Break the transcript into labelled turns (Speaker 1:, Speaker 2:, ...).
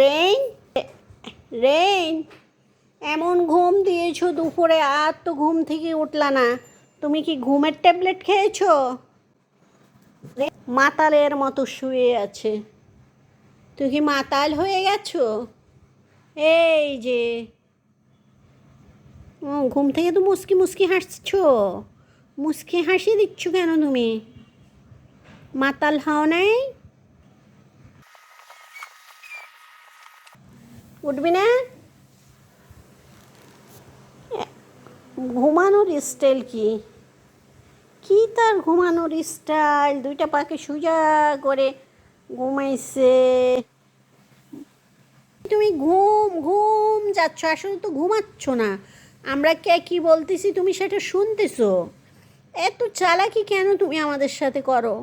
Speaker 1: Rain, rain, এমন ঘুম দিয়েছো দুপুরে, আর তো ঘুম থেকে উঠলা না। তুমি কি ঘুমের ট্যাবলেট খেয়েছো? মাতালের মতো শুয়ে আছে। তুই কি মাতাল হয়ে গেছো? এই যে ঘুম থেকে তো মুসকি মুসকি হাসছো। মুসকি হাসি দিচ্ছ কেন তুমি? মাতাল হও নাই? উঠবি না? ঘুমানোর স্টাইল কি? কি তার ঘুমানোর স্টাইল? দুইটা পাকে সোজা করে ঘুমাইছে। তুমি ঘুম ঘুম যাচ্ছ, আসলে তো ঘুমাচ্ছ না। আমরা কে কি বলতেছি তুমি সেটা শুনতেছো। এত চালাকি কেন তুমি আমাদের সাথে করো?